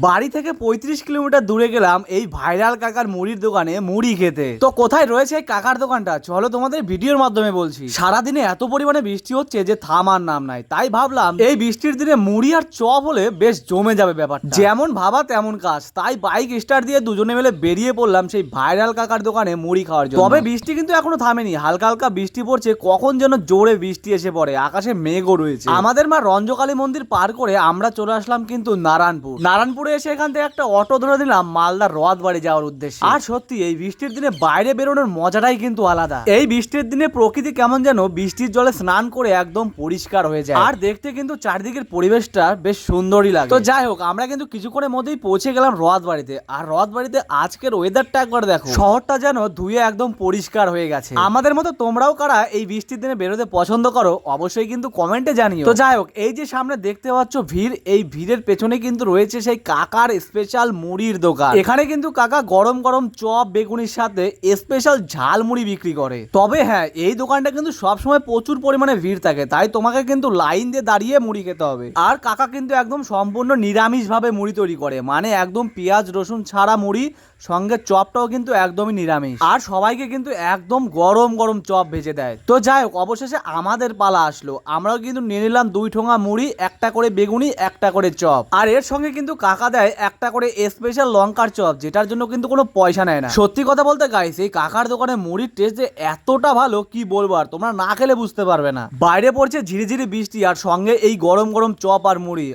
বাড়ি থেকে ৩৫ কিলোমিটার দূরে গেলাম এই ভাইরাল কাকার মুড়ির দোকানে মুড়ি খেতে। তো কোথায় রয়েছে এই কাকার দোকানটা চলো তোমাদের ভিডিওর মাধ্যমে বলছি। সারাদিনে এত পরিমাণে বৃষ্টি হচ্ছে যে থামার নাম নাই, তাই ভাবলাম এই বৃষ্টির দিনে মুড়ি আর চপ হলে বেশ জমে যাবে ব্যাপারটা। যেমন ভাবা তেমন কাজ, তাই বাইক স্টার্ট দিয়ে দুজনে মিলে বেরিয়ে পড়লাম সেই ভাইরাল কাকার দোকানে মুড়ি খাওয়ার জন্য। তবে বৃষ্টি কিন্তু এখনো থামেনি, হালকা হালকা বৃষ্টি পড়ছে, কখন যেন জোরে বৃষ্টি এসে পড়ে, আকাশে মেঘও রয়েছে। আমাদের মা রঞ্জকালী মন্দির পার করে আমরা চলে আসলাম কিন্তু নারায়ণপুরে এসে এখান থেকে একটা অটো ধরে দিলাম মালদার রথবাড়ি যাওয়ার উদ্দেশ্যে। আর সত্যি এই বৃষ্টির দিনে বাইরে বেরোনোর মজাটাই কিন্তু আলাদা। এই বৃষ্টির দিনে প্রকৃতি কেমন যেন বৃষ্টির জলে স্নান করে একদম পরিষ্কার হয়ে যায়, আর দেখতে কিন্তু চারদিকের পরিবেশটা বেশ সুন্দরই লাগে। তো যাই হোক, আমরা কিন্তু কিছুক্ষণের মধ্যেই পৌঁছে গেলাম রথবাড়িতে। আর রথবাড়িতে আজকের ওয়েদারটা একবার দেখো, শহরটা যেন ধুয়ে একদম পরিষ্কার হয়ে গেছে। আমাদের মতো তোমরাও কারা এই বৃষ্টির দিনে বেরোতে পছন্দ করো অবশ্যই কিন্তু কমেন্টে জানিও। তো যাই হোক, এই যে সামনে দেখতে পাচ্ছ ভিড়, এই ভিড়ের পেছনে কিন্তু রয়েছে সেই কাকার স্পেশাল মুড়ির দোকান। এখানে কিন্তু কাকা গরম গরম চপ বেগুনির সাথে স্পেশাল ঝাল মুড়ি বিক্রি করে। তবে হ্যাঁ, এই দোকানটা কিন্তু সবসময় প্রচুর পরিমাণে ভিড় থাকে, তাই তোমাকে কিন্তু লাইন দিয়ে দাঁড়িয়ে মুড়ি খেতে হবে। আর কাকা কিন্তু একদম সম্পূর্ণ নিরামিষ ভাবে মুড়ি তৈরি করে, মানে একদম পেঁয়াজ রসুন ছাড়া মুড়ি, সঙ্গে চপটাও কিন্তু একদমই নিরামিষ। আর সবাইকে কিন্তু একদম গরম গরম চপ ভেজে দেয়। তো যাই হোক, অবশেষে আমাদের পালা আসলো। আমরাও কিন্তু নিয়ে নিলাম 2 ঠোঙা মুড়ি, একটা করে বেগুনি, একটা করে চপ। আর এর সঙ্গে কিন্তু কাকা দেয় একটা করে স্পেশাল লঙ্কার চপ, যেটার জন্য কিন্তু কোনো পয়সা নেয় না। সত্যি কথা বলতে গাইস, এই কাকার দোকানে মুড়ির টেস্ট যে এতটা ভালো কি বলবো, আর তোমরা না খেলে বুঝতে পারবে না। বাইরে পড়ছে ঝিরিঝিরি বৃষ্টি, আর সঙ্গে এই গরম গরম চপ আর মুড়ি,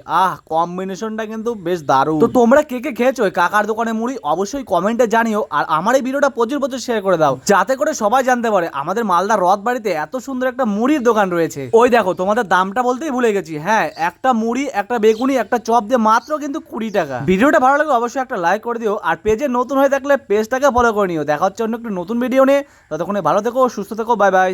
কম্বিনেশনটা কিন্তু বেশ দারুণ। তো তোমরা কে কে খেয়েছো কাকার দোকানে মুড়ি অবশ্যই কমেন্টে জানিও। আর আমার এই ভিডিওটা প্রচুর শেয়ার করে দাও, যাতে করে সবাই জানতে পারে আমাদের মালদার রথবাড়িতে এত সুন্দর একটা মুড়ির দোকান রয়েছে। ওই দেখো, তোমাদের দামটা বলতেই ভুলে গেছি। হ্যাঁ, একটা মুড়ি, একটা বেগুনি, একটা চপ দিয়ে মাত্র কিন্তু 20 টাকা। ভিডিওটা ভালো লাগলে অবশ্যই একটা লাইক করে দিও, আর পেজে নতুন হয়ে থাকলে পেজটাকে ফলো করে নিও। দেখা হচ্ছে অন্য একটা নতুন ভিডিও নিয়ে। ততক্ষণে ভালো থেকো, সুস্থ থেকো, বাই বাই।